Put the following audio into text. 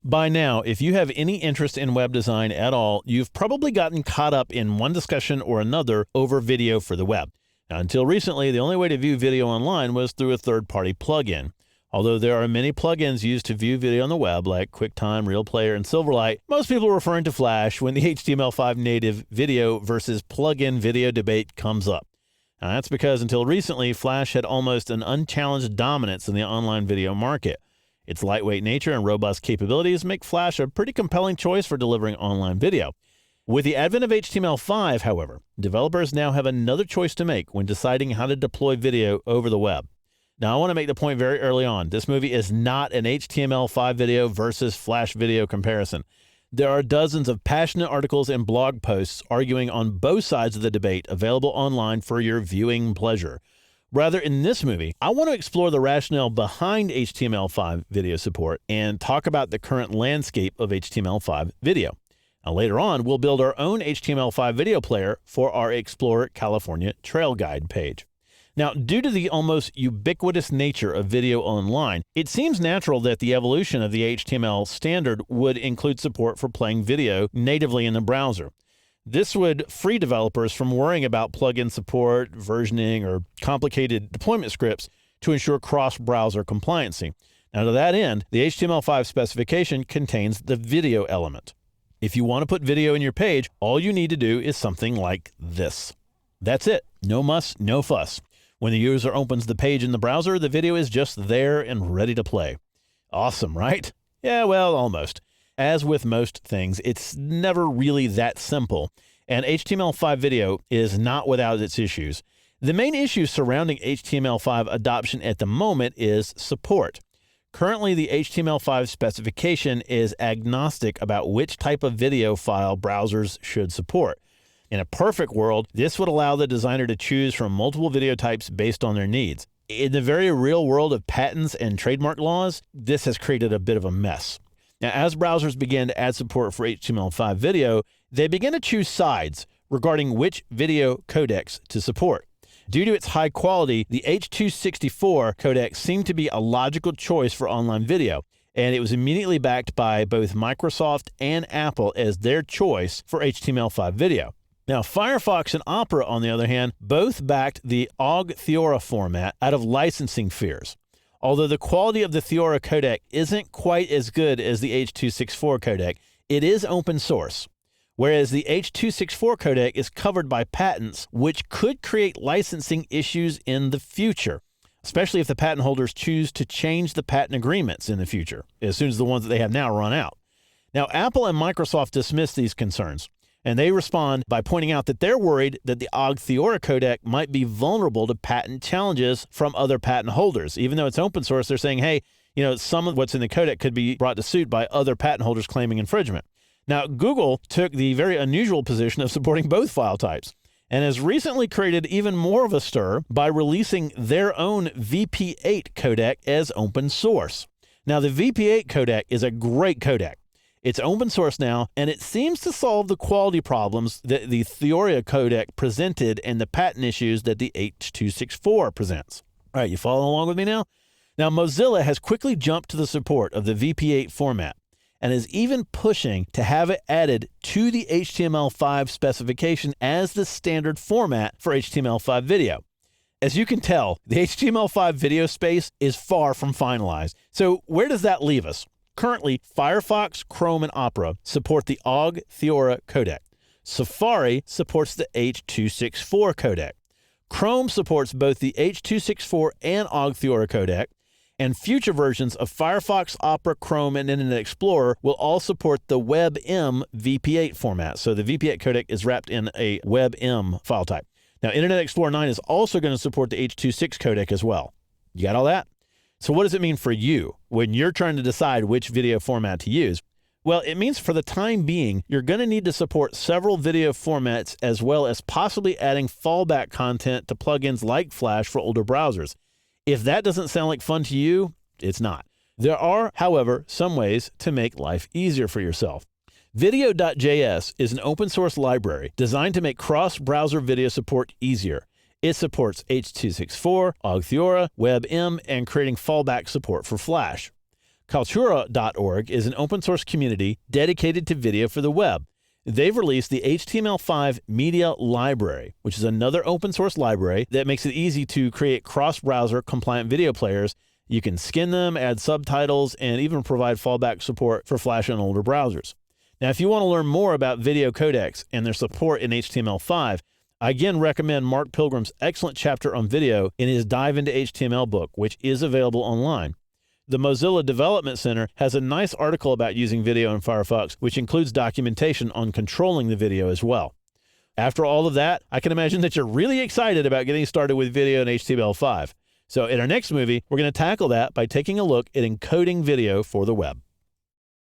By now, if you have any interest in web design at all, you've probably gotten caught up in one discussion or another over video for the web. Now, until recently, the only way to view video online was through a third-party plugin. Although there are many plugins used to view video on the web, like QuickTime, RealPlayer, and Silverlight, most people are referring to Flash when the HTML5 native video versus plugin video debate comes up. Now, that's because until recently, Flash had almost an unchallenged dominance in the online video market. Its lightweight nature and robust capabilities make Flash a pretty compelling choice for delivering online video. With the advent of HTML5, however, developers now have another choice to make when deciding how to deploy video over the web. Now, I want to make the point very early on. This movie is not an HTML5 video versus Flash video comparison. There are dozens of passionate articles and blog posts arguing on both sides of the debate available online for your viewing pleasure. Rather, in this movie, I want to explore the rationale behind HTML5 video support and talk about the current landscape of HTML5 video. Now, later on, we'll build our own HTML5 video player for our Explore California Trail Guide page. Now, due to the almost ubiquitous nature of video online, it seems natural that the evolution of the HTML standard would include support for playing video natively in the browser. This would free developers from worrying about plugin support, versioning, or complicated deployment scripts to ensure cross-browser compliancy. Now, to that end, the HTML5 specification contains the video element. If you want to put video in your page, all you need to do is something like this. That's it. No muss, no fuss. When the user opens the page in the browser, the video is just there and ready to play. Awesome, right? Yeah, well, almost. As with most things, it's never really that simple, and HTML5 video is not without its issues. The main issue surrounding HTML5 adoption at the moment is support. Currently, the HTML5 specification is agnostic about which type of video file browsers should support. In a perfect world, this would allow the designer to choose from multiple video types based on their needs. In the very real world of patents and trademark laws, this has created a bit of a mess. Now, as browsers began to add support for HTML5 video, they began to choose sides regarding which video codecs to support. Due to its high quality, the H.264 codec seemed to be a logical choice for online video, and it was immediately backed by both Microsoft and Apple as their choice for HTML5 video. Now, Firefox and Opera, on the other hand, both backed the OGG Theora format out of licensing fears. Although the quality of the Theora codec isn't quite as good as the H.264 codec, it is open source, whereas the H.264 codec is covered by patents, which could create licensing issues in the future, especially if the patent holders choose to change the patent agreements in the future, as soon as the ones that they have now run out. Now, Apple and Microsoft dismiss these concerns, and they respond by pointing out that they're worried that the OGG Theora codec might be vulnerable to patent challenges from other patent holders. Even though it's open source, they're saying, hey, some of what's in the codec could be brought to suit by other patent holders claiming infringement. Now, Google took the very unusual position of supporting both file types and has recently created even more of a stir by releasing their own VP8 codec as open source. Now, the VP8 codec is a great codec. It's open source now, and it seems to solve the quality problems that the Theora codec presented and the patent issues that the H.264 presents. All right, you following along with me now? Now, Mozilla has quickly jumped to the support of the VP8 format and is even pushing to have it added to the HTML5 specification as the standard format for HTML5 video. As you can tell, the HTML5 video space is far from finalized. So where does that leave us? Currently, Firefox, Chrome, and Opera support the OGG Theora codec. Safari supports the H.264 codec. Chrome supports both the H.264 and OGG Theora codec, and future versions of Firefox, Opera, Chrome, and Internet Explorer will all support the WebM VP8 format. So the VP8 codec is wrapped in a WebM file type. Now, Internet Explorer 9 is also going to support the H.264 codec as well. You got all that? So what does it mean for you when you're trying to decide which video format to use? Well, it means for the time being, you're going to need to support several video formats as well as possibly adding fallback content to plugins like Flash for older browsers. If that doesn't sound like fun to you, it's not. There are, however, some ways to make life easier for yourself. Video.js is an open source library designed to make cross-browser video support easier. It supports H.264, OGG Theora, WebM, and creating fallback support for Flash. Kaltura.org is an open source community dedicated to video for the web. They've released the HTML5 Media Library, which is another open source library that makes it easy to create cross-browser compliant video players. You can skin them, add subtitles, and even provide fallback support for Flash and older browsers. Now, if you want to learn more about video codecs and their support in HTML5, I again recommend Mark Pilgrim's excellent chapter on video in his Dive into HTML book, which is available online. The Mozilla Development Center has a nice article about using video in Firefox, which includes documentation on controlling the video as well. After all of that, I can imagine that you're really excited about getting started with video in HTML5. So in our next movie, we're going to tackle that by taking a look at encoding video for the web.